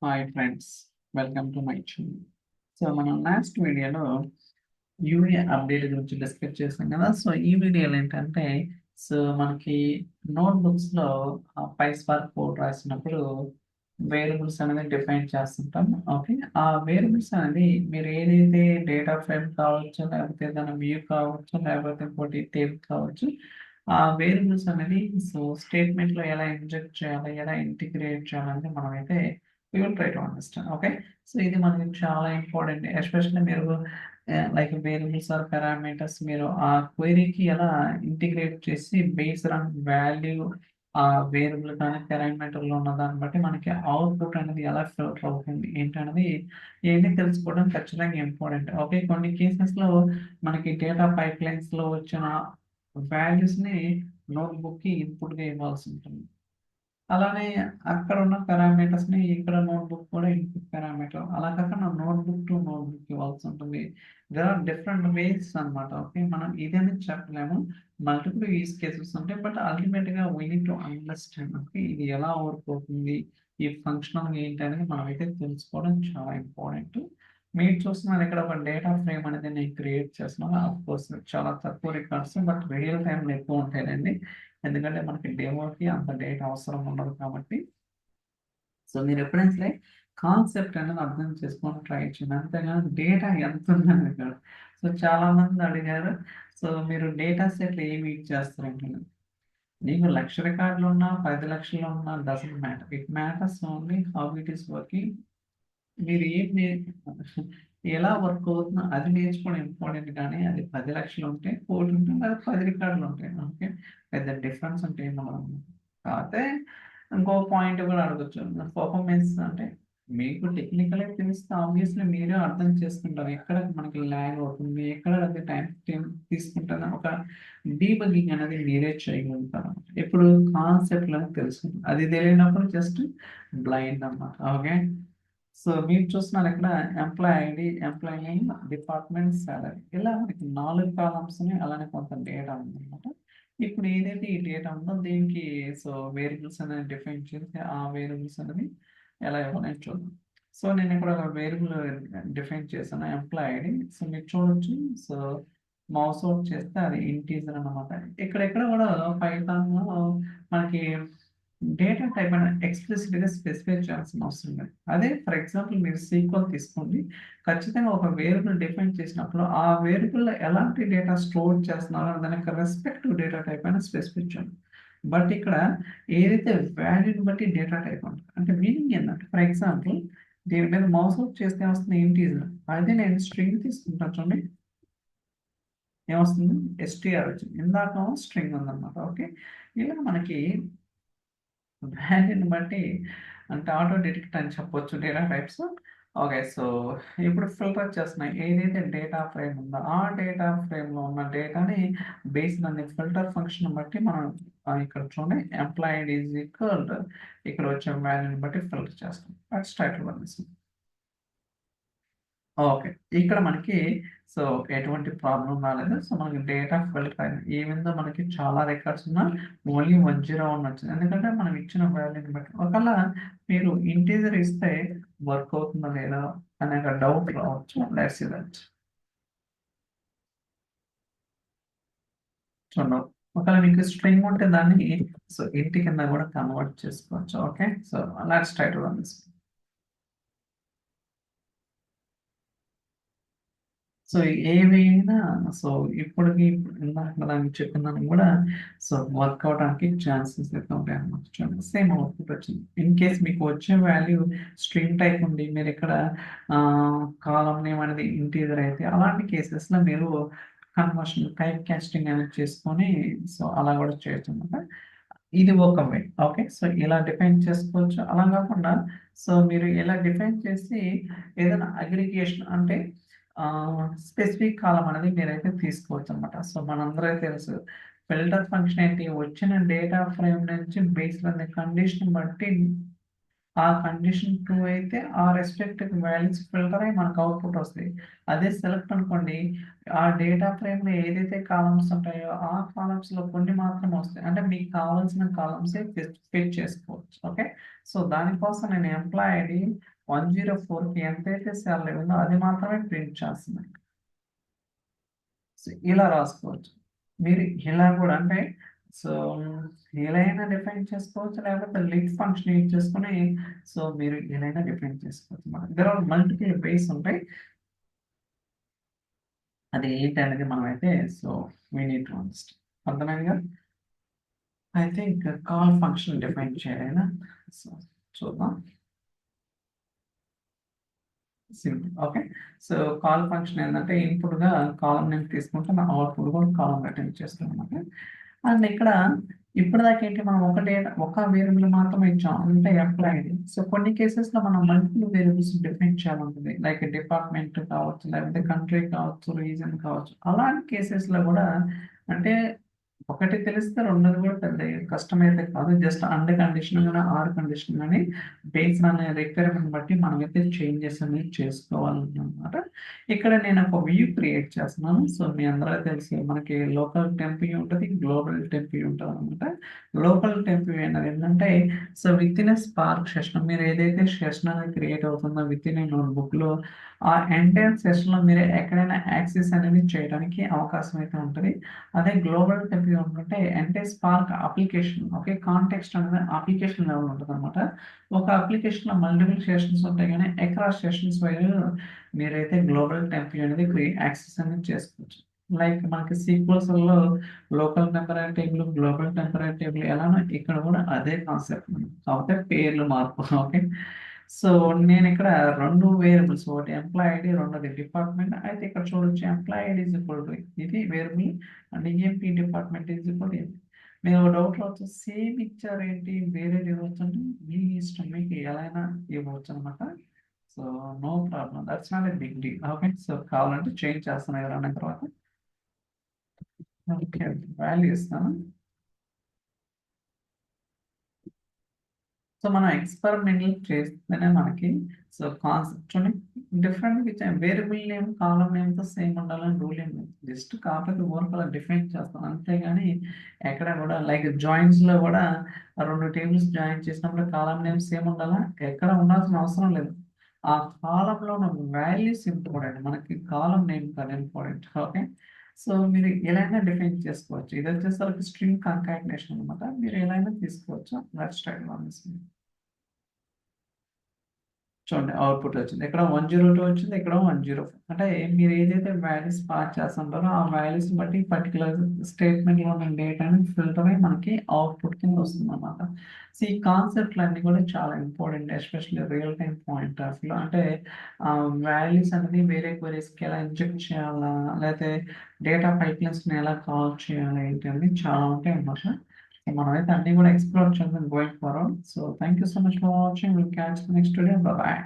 Hi friends, welcome to my channel. So మనం last వీడియోలో UA update గురించి discuss చేసాం కదా. సో ఈ వీడియోలో ఏంటంటే, సో మనకి నోట్బుక్స్లో పై స్పార్క్ కోడ్ రాసినప్పుడు వేరియబుల్స్ అనేది డిఫైన్ చేస్తుంటాం. ఓకే, ఆ వేరియబుల్స్ అనేది మీరు ఏదైతే డేటా ఫ్రేమ్ కావచ్చు, లేకపోతే ఏదైనా వ్యూ కావచ్చు, లేకపోతే ఇంకోటి టేబుల్ కావచ్చు, ఆ వేరియబుల్స్ అనేది సో స్టేట్మెంట్లో ఎలా ఇంజెక్ట్ చేయాలి, ఎలా ఇంటిగ్రేట్ చేయాలని మనమైతే we will try to understand. Okay, so ఇది మనకి చాలా ఇంపార్టెంట్, ఎస్పెషల్లీ మీరు లైక్ వేరియబుల్స్ ఆర్ పారామీటర్స్ మీరు ఆ క్వెరీకి ఎలా ఇంటిగ్రేట్ చేసి బేస్డ్ ఆన్ వాల్యూ ఆ వేరియబుల్ కానీ పారామీటర్లో ఉన్న దాన్ని బట్టి మనకి అవుట్పుట్ అనేది ఎలా ఫిల్టర్ అవుతుంది ఏంటనేది ఇవన్నీ తెలుసుకోవడం ఖచ్చితంగా ఇంపార్టెంట్. ఓకే, కొన్ని కేసెస్లో మనకి డేటా పైప్ లైన్స్లో వచ్చిన వాల్యూస్ని నోట్బుక్కి ఇన్పుట్గా ఇవ్వాల్సి ఉంటుంది. అలానే అక్కడ ఉన్న పారామీటర్స్ని ఇక్కడ నోట్బుక్ కూడా ఇన్పుట్ పారామీటర్ అలా కాకుండా నోట్బుక్ టు నోట్బుక్ ఇవ్వాల్సి ఉంటుంది. దేర్ ఆర్ డిఫరెంట్ వేస్ అనమాట. ఓకే, మనం ఇదని చెప్పలేము, మల్టిపుల్ యూస్ కేసెస్ ఉంటాయి. బట్ అల్టిమేట్గా we need to understand okay ఇది ఎలా వర్క్ అవుతుంది, ఈ ఫంక్షనల్ ఏంటి అనేది మనం అయితే తెలుసుకోవడం చాలా ఇంపార్టెంట్. మీరు చూస్తున్నారు ఇక్కడ ఒక డేటా ఫ్రేమ్ అనేది నేను క్రియేట్ చేస్తున్నాను. ఆఫ్ కోర్స్ చాలా తక్కువ రికార్డ్స్, బట్ రియల్ టైంలో ఎక్కువ ఉంటాయండి. ఎందుకంటే మనకి డెమోకి అంత డేటా అవసరం ఉండదు కాబట్టి. సో మీరు ఎప్పుడైనా సరే కాన్సెప్ట్ అనేది అర్థం చేసుకొని ట్రై చేయండి, అంతేగాని డేటా ఎంత ఉందని కాదు. సో చాలా మంది అడిగారు, సో మీరు డేటా సెట్లు ఏమి యూజ్ చేస్తారంటే, నీకు 1,00,000 రికార్డులు ఉన్నా 10 లక్షలు ఉన్నా doesn't matter, it matters only how it is working. మీరు ఏం ఎలా వర్క్ అవుతుందో అది నేర్చుకోవడం ఇంపార్టెంట్, కానీ అది 10 లక్షలు ఉంటే 1,00,000 ఉంటుంది, అది 10 రికార్డులు ఉంటాయి. ఓకే, పెద్ద డిఫరెన్స్ అంటే ఏమన్నా. కాకపోతే ఇంకో పాయింట్ కూడా అడగచ్చు, పర్ఫార్మెన్స్ అంటే మీకు టెక్నికల్గా తెలిస్తే ఆబ్వియస్లీ మీరే అర్థం చేసుకుంటారు ఎక్కడ మనకి ల్యాగ్ అవుతుంది, ఎక్కడ అది టైం తీసుకుంటుంది, ఒక డీబగింగ్ అనేది మీరే చేయగలుగుతారు. ఇప్పుడు కాన్సెప్ట్ అనేది తెలుసుకుంటారు, అది తెలియనప్పుడు జస్ట్ బ్లైండ్ అన్నమాట. ఓకే, సో మీరు చూస్తున్నారు ఇక్కడ employee ID, employee name, department, salary, ఇలా మనకి 4 కాలమ్స్ అలానే కొంత డేటా ఉందన్నమాట. ఇప్పుడు ఏదైతే ఈ డేటా ఉందో దీనికి సో వేరియబుల్స్ అనేది డిఫైన్ చేసి ఆ వేరియబుల్స్ అనేది ఎలా ఇవ్వాలని చూద్దాం. సో నేను ఇక్కడ ఒక వేరియబుల్ డిఫైన్ చేశాను, ఎంప్లాయ్ ఐడి. సో మీరు చూడొచ్చు, సో మౌస్ అవుట్ చేస్తే అది ఇంటీజర్ అన్నమాట. ఇక్కడెక్కడ కూడా పైథాన్లో మనకి డేటా టైప్ అనేది ఎక్స్ప్లిసిట్గా స్పెసిఫై చేయాల్సిన అవసరం లేదు. అదే ఫర్ ఎగ్జాంపుల్ మీరు సీక్వెల్ తీసుకోండి, ఖచ్చితంగా ఒక వేరియబుల్ డిఫైన్ చేసినప్పుడు ఆ వేరియబుల్లో ఎలాంటి డేటా స్టోర్ చేస్తున్నారో దానికి రెస్పెక్టివ్ డేటా టైప్ అయినా స్పెసిఫై చేయండి. బట్ ఇక్కడ ఏదైతే వాల్యూని బట్టి డేటా టైప్ ఉంటుంది, అంటే మీనింగ్ ఏంటంటే ఫర్ ఎగ్జాంపుల్ దీని మీద మౌస్ అవుట్ చేస్తే వస్తుంది ఇంటీజర్, అదే నేను స్ట్రింగ్ తీసుకుంటాను చూడండి ఏమొస్తుంది, ఎస్టీఆర్ వచ్చింది, ఇందాక స్ట్రింగ్ ఉందన్నమాట. ఓకే, ఇలా మనకి వాల్యూని బట్టి అంటే ఆటో డిటెక్ట్ అని చెప్పొచ్చు డేటా టైప్స్. ఓకే, సో ఇప్పుడు ఫిల్టర్ చేస్తున్నాయి, ఏదైతే డేటా ఫ్రేమ్ ఉందో ఆ డేటా ఫ్రేమ్లో ఉన్న డేటాని బేస్డ్ అనే ఫిల్టర్ ఫంక్షన్ బట్టి మనం ఇక్కడ చూడండి ఎంప్లాయిడ్ ఈజ్ ఈక్వల్ ఇక్కడ వచ్చే వాల్యూని బట్టి ఫిల్టర్ చేస్తాం. That's title one. ఓకే, ఇక్కడ మనకి సో ఎటువంటి ప్రాబ్లం రాలేదు. సో మనకి డేటా ఫిల్టర్ అయింది, ఈవెన్ దో మనకి చాలా రికార్డ్స్ ఉన్నా ఓన్లీ 101 వచ్చింది, ఎందుకంటే మనం ఇచ్చిన వాల్యూని బట్టి. ఒకవేళ మీరు ఇంటీజర్ ఇస్తే వర్క్ అవుతుందా లేదా అనే డౌట్ రావచ్చు. Let's see that. చూడండి, ఒకవేళ మీకు స్ట్రింగ్ ఉంటే దాన్ని సో ఇంటి కింద కూడా కన్వర్ట్ చేసుకోవచ్చు. Okay, so let's try to run this. So ఏవైనా సో ఇప్పటికి ఇందాక దానికి చెప్పినాను కూడా సో వర్క్ అవడానికి ఛాన్సెస్ అయితే ఉంటాయి అన్నమాట. చూడండి సేమ్ అవుట్పుట్ వచ్చింది. ఇన్ కేస్ మీకు వచ్చే వాల్యూ స్ట్రింగ్ టైప్ ఉండి మీరు ఇక్కడ కాలం నేమ్ అనేది ఇంటీజర్ అయితే అలాంటి కేసెస్లో మీరు కన్వర్షన్ టైప్ కాస్టింగ్ అనేది చేసుకొని సో అలా కూడా చేయొచ్చు అనమాట. ఇది ఒక వే. ఓకే, సో ఇలా డిఫైన్ చేసుకోవచ్చు. అలా కాకుండా సో మీరు ఇలా డిఫైన్ చేసి ఏదైనా అగ్రిగేషన్ అంటే స్పెసిఫిక్ కాలం అనేది మీరైతే తీసుకోవచ్చు అనమాట. సో మనందరికీ తెలుసు ఫిల్టర్ ఫంక్షన్ ఏంటి, వచ్చిన డేటా ఫ్రేమ్ నుంచి బేస్డ్ అనే కండిషన్ బట్టి ఆ కండిషన్ ట్రూ అయితే ఆ రెస్పెక్టివ్ వాల్యూస్ ఫిల్టర్ అయ్యి మనకు అవుట్పుట్ వస్తాయి. అదే సెలెక్ట్ అనుకోండి, ఆ డేటా ఫ్రేమ్లో ఏదైతే కాలమ్స్ ఉంటాయో ఆ కాలమ్స్లో కొన్ని మాత్రమే వస్తాయి. అంటే మీకు కావాల్సిన కాలమ్సే ఫిట్ చేసుకోవచ్చు. ఓకే, సో దానికోసం నేను ఎంప్లాయ్ ఐడి 104కి ఎంతైతే శాలరీ ఉందో అది మాత్రమే ప్రింట్ చేస్తున్నాను. సో ఇలా రాసుకోవచ్చు. మీరు ఇలా కూడా అంటే సో ఎలా అయినా డిఫైన్ చేసుకోవచ్చు, లేకపోతే లింక్ ఫంక్షన్ యూజ్ చేసుకుని సో మీరు ఎలా అయినా డిఫైన్ చేసుకోవచ్చు. మన దగ్గర మల్టిపుల్ వేస్ ఉంటాయి. అది ఏంటి అనేది మనం అయితే so we need to understand. అర్థమైందిగా? అయితే ఇంకా కాల్ ఫంక్షన్ డిఫైన్ చేయాలి. సో చూద్దాం. Simple. Okay, so call function ఏంటంటే ఇన్పుట్గా కాలం నేమ్ తీసుకుంటే నా అవుట్పుట్ కూడా కాలం రిటర్న్ చేస్తాం అనమాట. అండ్ ఇక్కడ ఇప్పటిదాకా ఏంటి మనం ఒక వేరియబుల్ మాత్రమే ఇచ్చాం అంటే ఎంప్లాయీ. సో కొన్ని కేసెస్లో మనం మల్టిపుల్ వేరియబుల్స్ డిఫైన్ చేయాలంటుంది, లైక్ డిపార్ట్మెంట్ కావచ్చు, లేకపోతే కంట్రీ కావచ్చు, రీజన్ కావచ్చు. అలాంటి కేసెస్లో కూడా అంటే ఒకటి తెలిస్తే రెండోది కూడా పెద్ద కష్టమైతే కాదు. జస్ట్ అండ్ కండిషన్ కానీ ఆర్ కండిషన్ కానీ బేస్డ్ అనే రిక్వైర్మెంట్ బట్టి మనమైతే చేంజెస్ అనేది చేసుకోవాలన్నమాట. ఇక్కడ నేను ఒక వ్యూ క్రియేట్ చేస్తున్నాను. సో మీ అందరూ తెలిసి మనకి లోకల్ టెంప్ వ్యూ ఉంటుంది, గ్లోబల్ టెంప్ వ్యూ ఉంటుంది అనమాట. లోకల్ టెంప్ వ్యూ అనేది ఏంటంటే so with in spark session మీరు ఏదైతే సెషన్ అనేది క్రియేట్ అవుతుందో విత్ ఇన్ నోట్బుక్లో ఆ ఎంటైర్ సెషన్లో మీరు ఎక్కడైనా యాక్సెస్ అనేది చేయడానికి అవకాశం అయితే ఉంటుంది. అదే గ్లోబల్ టెంప్ వ్యూ అనుకుంటే అంటే స్పార్క్ అప్లికేషన్, ఓకే, కాంటెక్స్ట్ అనేది అప్లికేషన్ లెవెల్ ఉంటుంది అనమాట. ఒక అప్లికేషన్లో మల్టిపుల్ సెషన్స్ ఉంటాయి, కానీ అక్రాస్ సెషన్స్ వైజ్ మీరైతే గ్లోబల్ టెంప్ వ్యూ అనేది యాక్సెస్ అనేది చేసుకోవచ్చు. లైక్ మనకి సీక్వెన్స్లో local temporary table, global temporary table ఎలానో ఇక్కడ కూడా అదే కాన్సెప్ట్, కాకపోతే పేర్లు మార్పు. ఓకే, సో నేను ఇక్కడ రెండు వేరియబుల్స్, ఒకటి ఎంప్లాయ్ ఐడి, రెండోది డిపార్ట్మెంట్. అయితే ఇక్కడ చూడొచ్చు employee ID is equal to ఇది variable and EMP department is equal to ఇది. మీరు డౌట్ రావచ్చు, సేమ్ ఇచ్చారు ఏంటి వేరేది ఇవ్వచ్చు అంటే మీ ఇష్టం, మీకు ఎలా అయినా ఇవ్వచ్చు అనమాట. So no problem, that's not a big deal. Okay, so కావాలంటే చేంజ్ చేస్తాను ఎవరైనా తర్వాత. ఓకే, వాల్యూ ఇస్తాను. సో మనం ఎక్స్పెరిమెంటల్ చేస్తేనే మనకి సో కాన్సెప్ట్ చూడండి, డిఫరెంట్ ఇచ్చాం. వేరియబుల్ నేమ్ కాలం నేమ్తో సేమ్ ఉండాలని రూల్ ఏం లేదు, జస్ట్ కాకపోతే ఊరికి అలా డిఫైన్ చేస్తాం అంతేగాని ఎక్కడ కూడా లైక్ జాయిన్స్లో కూడా రెండు టేబుల్స్ జాయిన్ చేసినప్పుడు కాలం నేమ్ సేమ్ ఉండాలా, ఎక్కడ ఉండాల్సిన అవసరం లేదు. ఆ కాలంలో ఉన్న వాల్యూస్ ఇంపార్టెంట్, మనకి కాలం నేమ్ కాదు ఇంపార్టెంట్. ఓకే, సో మీరు ఎలా అయినా డిఫైన్ చేసుకోవచ్చు. ఇది వచ్చేసరికి స్ట్రింగ్ కంకాటినేషన్ అనమాట, మీరు ఎలా అయినా తీసుకోవచ్చు. Let's try one. చూడండి అవుట్పుట్ వచ్చింది, ఇక్కడ 102 వచ్చింది, ఇక్కడ 105. అంటే మీరు ఏదైతే వాల్యూస్ పాస్ చేస్తుంటారో ఆ వాల్యూస్ బట్టి పర్టికులర్ స్టేట్మెంట్లో ఉన్న డేటా అనేది ఫిల్టర్ అయ్యి మనకి అవుట్పుట్ కింద వస్తుంది అనమాట. సో ఈ కాన్సెప్ట్లు అన్ని కూడా చాలా important, especially real time point of view. అంటే వాల్యూస్ అనేది వేరే క్వరీస్కి ఎలా ఇంజెక్ట్ చేయాలా, లేకపోతే డేటా పైప్లైన్స్ని ఎలా కాల్ చేయాలి ఏంటి అనేది చాలా ఉంటాయి అన్నమాట. మనమైతే అన్ని కూడా ఎక్స్ప్లోర్ చేద్దాం going forward. So thank you so much for watching. Will catch next video. Bye.